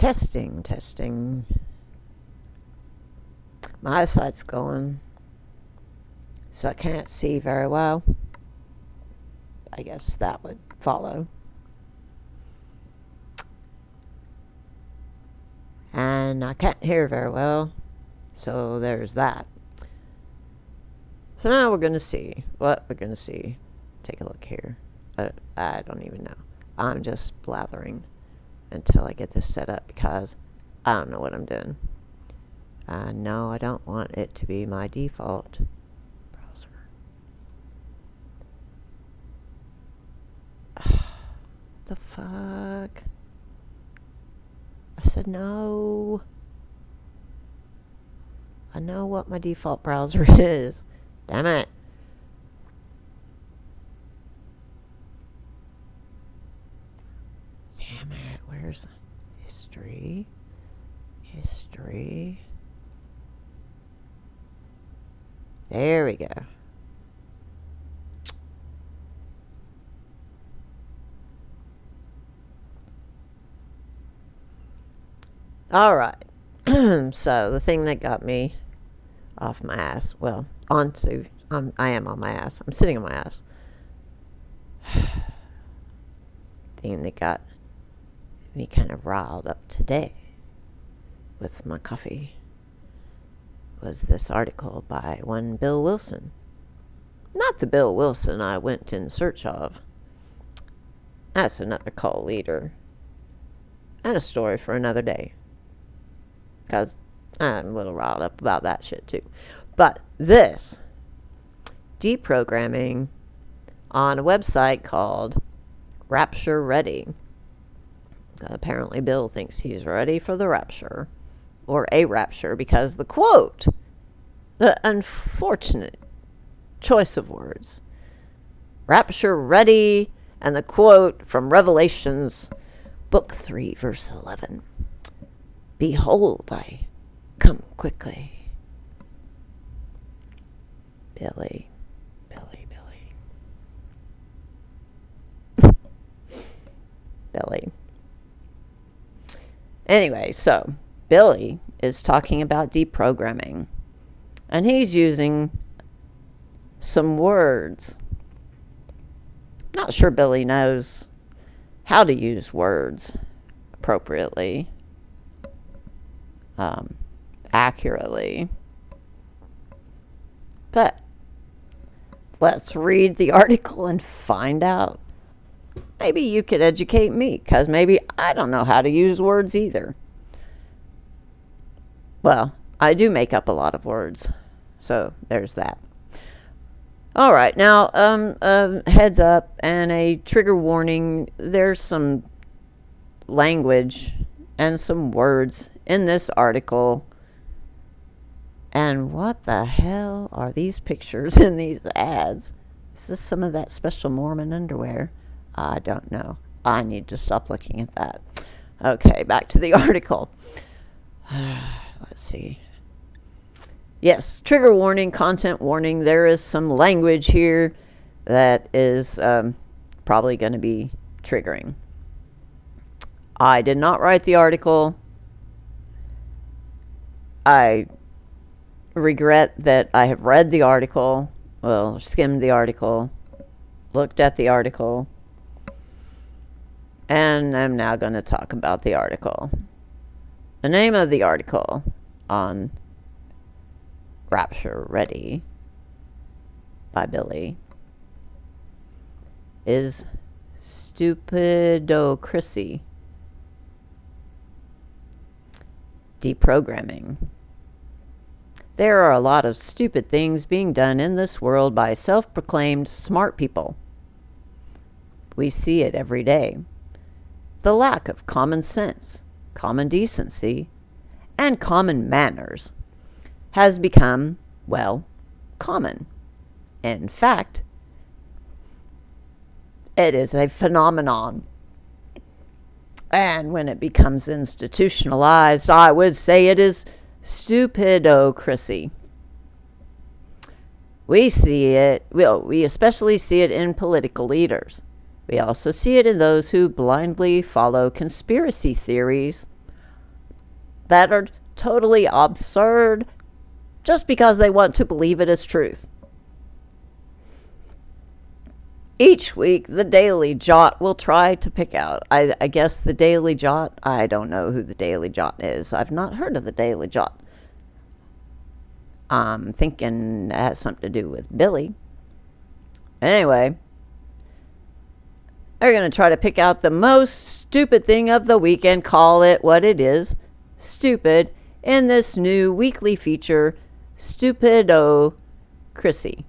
Testing, testing. My eyesight's going, so I can't see very well. I guess that would follow. And I can't hear very well, so there's that. So now we're going to see what we're going to see. Take a look here. I don't even know. I'm just blathering until I get this set up because I don't know what I'm doing. No, I don't want it to be my default browser. The fuck? I said no. I know what my default browser is. Damn it. Damn it. Where's history? History. There we go. All right. So the thing that got me off my ass, well, onto, I am on my ass. I'm sitting on my ass. Thing that got me kind of riled up today with my coffee was this article by one Bill Wilson. Not the Bill Wilson I went in search of. That's another cult leader. And a story for another day. Because I'm a little riled up about that shit too. But this, deprogramming on a website called Rapture Ready. Apparently Bill thinks he's ready for the rapture. Or a rapture, because the quote, the unfortunate choice of words, rapture ready, and the quote from Revelations, book 3, verse 11. Behold, I come quickly. Billy. Billy. Anyway, so Billy is talking about deprogramming. And he's using some words. Not sure Billy knows how to use words appropriately. Accurately. But let's read the article and find out. Maybe you could educate me, because maybe I don't know how to use words either. Well, I do make up a lot of words, so there's that. All right, now, heads up and a trigger warning. There's some language and some words in this article. And what the hell are these pictures in these ads? Is this some of that special Mormon underwear? I don't know. I need to stop looking at that. Okay, back to the article. Let's see. Yes, trigger warning, content warning. There is some language here that is probably going to be triggering. I did not write the article. I regret that I have read the article, well, skimmed the article, looked at the article, and I'm now going to talk about the article. The name of the article on Rapture Ready by Billy is Stupidocracy. Deprogramming. There are a lot of stupid things being done in this world by self-proclaimed smart people. We see it every day. The lack of common sense, common decency, and common manners has become, well, common. In fact, it is a phenomenon. And when it becomes institutionalized, I would say it is stupidocracy. We see it, we especially see it in political leaders. We also see it in those who blindly follow conspiracy theories that are totally absurd just because they want to believe it is truth. Each week, the Daily Jot will try to pick out. I guess the Daily Jot, I don't know who the Daily Jot is. I've not heard of the Daily Jot. I'm thinking it has something to do with Billy. Anyway, they're going to try to pick out the most stupid thing of the week and call it what it is, stupid, in this new weekly feature, Stupidocracy.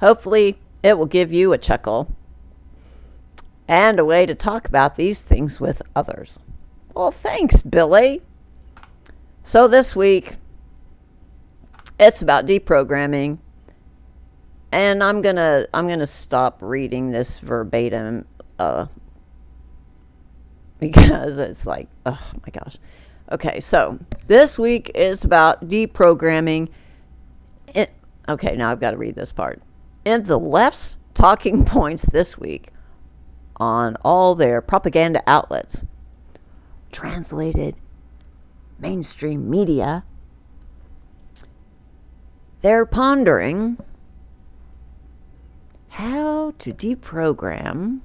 Hopefully, it will give you a chuckle and a way to talk about these things with others. Well, thanks, Billy. So this week, it's about deprogramming, and I'm gonna stop reading this verbatim because it's like, oh my gosh. Okay, so this week is about deprogramming. Okay, now I've got to read this part. And the left's talking points this week on all their propaganda outlets, translated mainstream media, they're pondering how to deprogram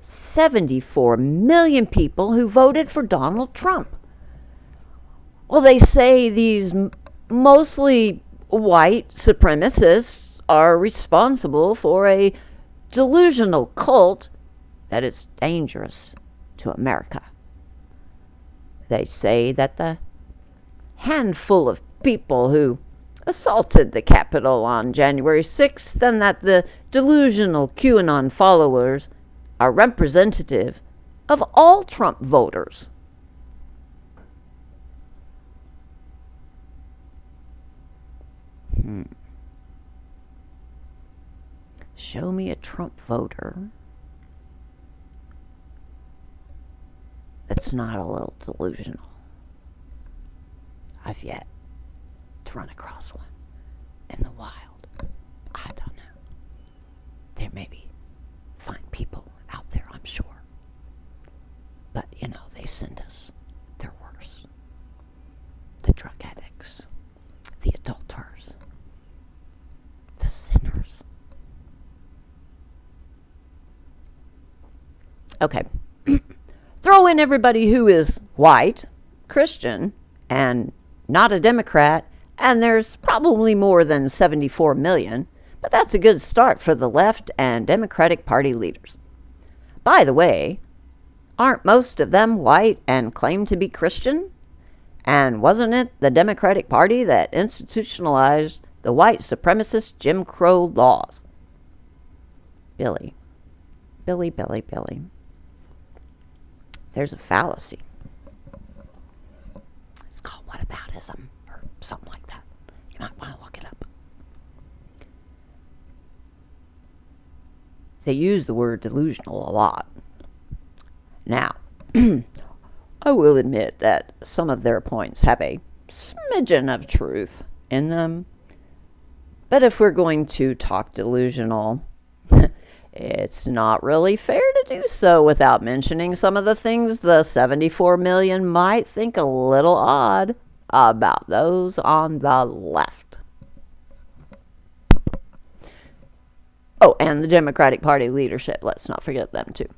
74 million people who voted for Donald Trump. Well, they say these mostly white supremacists are responsible for a delusional cult that is dangerous to America. They say that the handful of people who assaulted the Capitol on January 6th and that the delusional QAnon followers are representative of all Trump voters. Show me a Trump voter that's not a little delusional. I've yet to run across one in the wild. I don't know. There may be fine people out there, I'm sure. But, they send us their worst. The drug addicts, the adulterers, the sinners. Okay. Throw in everybody who is white, Christian, and not a Democrat, and there's probably more than 74 million, but that's a good start for the left and Democratic Party leaders. By the way, aren't most of them white and claim to be Christian? And wasn't it the Democratic Party that institutionalized the white supremacist Jim Crow laws? Billy. There's a fallacy. It's called whataboutism or something like that. You might want to look it up. They use the word delusional a lot. Now, I will admit that some of their points have a smidgen of truth in them. But if we're going to talk delusional, it's not really fair to do so without mentioning some of the things the 74 million might think a little odd about those on the left. Oh, and the Democratic Party leadership. Let's not forget them, too.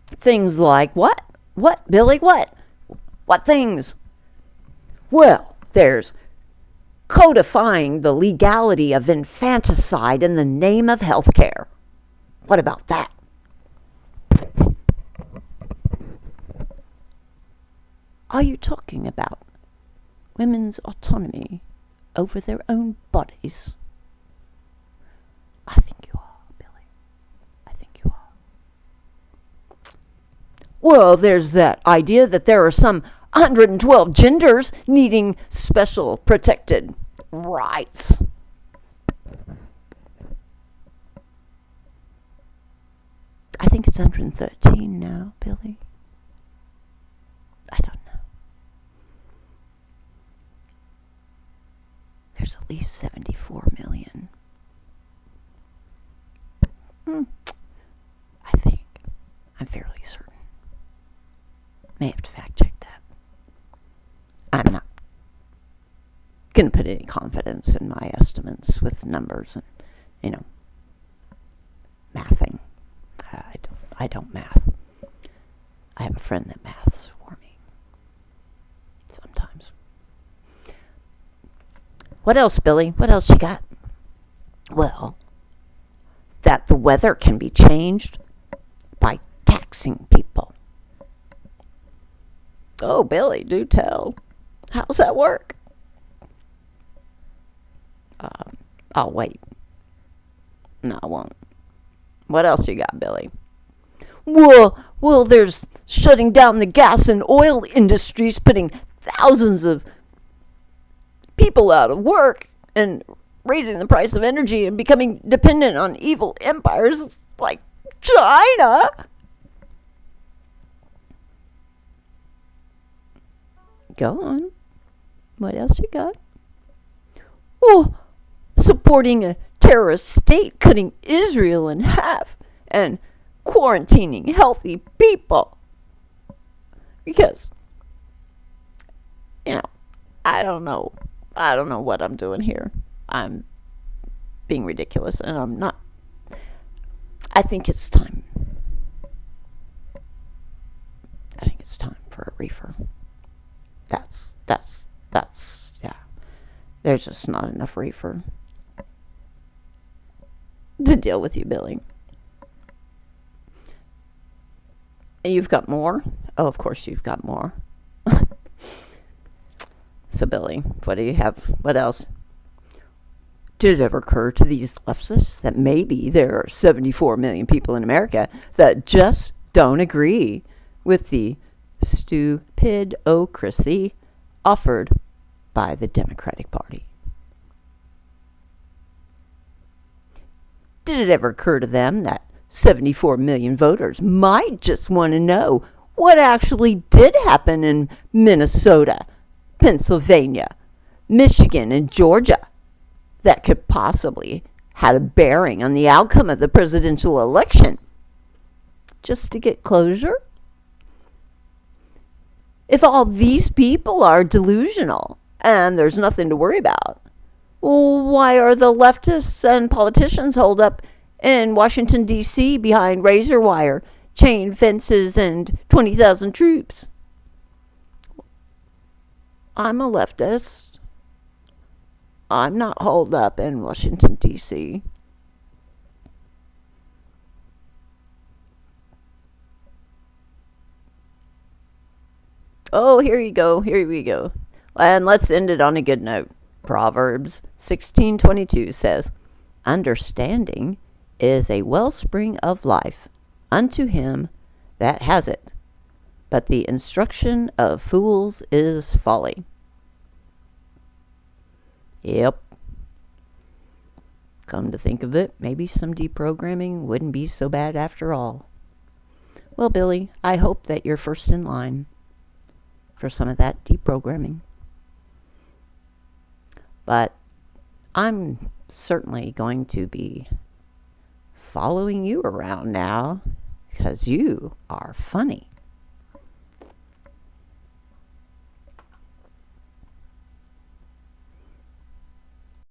Things like what? What, Billy? What? What things? Well, there's codifying the legality of infanticide in the name of health care. What about that? Are you talking about women's autonomy over their own bodies? I think you are, Billy. I think you are. Well, there's that idea that there are some 112 genders needing special protected rights. I think it's 113 now, Billy. I don't know. There's at least 74 million. I think. I'm fairly certain. May have to fact check going to put any confidence in my estimates with numbers and, you know, mathing. I don't math. I have a friend that maths for me sometimes. What else, Billy? What else you got? Well, that the weather can be changed by taxing people. Oh, Billy, do tell. How's that work? I'll wait. No, I won't. What else you got, Billy? Well, there's shutting down the gas and oil industries, putting thousands of people out of work and raising the price of energy and becoming dependent on evil empires like China. Go on. What else you got? Oh, supporting a terrorist state, cutting Israel in half, and quarantining healthy people. Because, I don't know. I don't know what I'm doing here. I'm being ridiculous, and I'm not. I think it's time. I think it's time for a reefer. That's yeah. There's just not enough reefer to deal with you, Billy. And you've got more? Oh, of course you've got more. So, Billy, what do you have? What else? Did it ever occur to these leftists that maybe there are 74 million people in America that just don't agree with the stupidocracy offered by the Democratic Party? Did it ever occur to them that 74 million voters might just want to know what actually did happen in Minnesota, Pennsylvania, Michigan, and Georgia that could possibly had a bearing on the outcome of the presidential election, just to get closure? If all these people are delusional and there's nothing to worry about, why are the leftists and politicians holed up in Washington, D.C. behind razor wire, chain fences, and 20,000 troops? I'm a leftist. I'm not holed up in Washington, D.C. Oh, here you go. Here we go. And let's end it on a good note. Proverbs 16:22 says, "Understanding is a wellspring of life unto him that has it, but the instruction of fools is folly." Yep. Come to think of it, maybe some deprogramming wouldn't be so bad after all. Well, Billy, I hope that you're first in line for some of that deprogramming. But I'm certainly going to be following you around now because you are funny.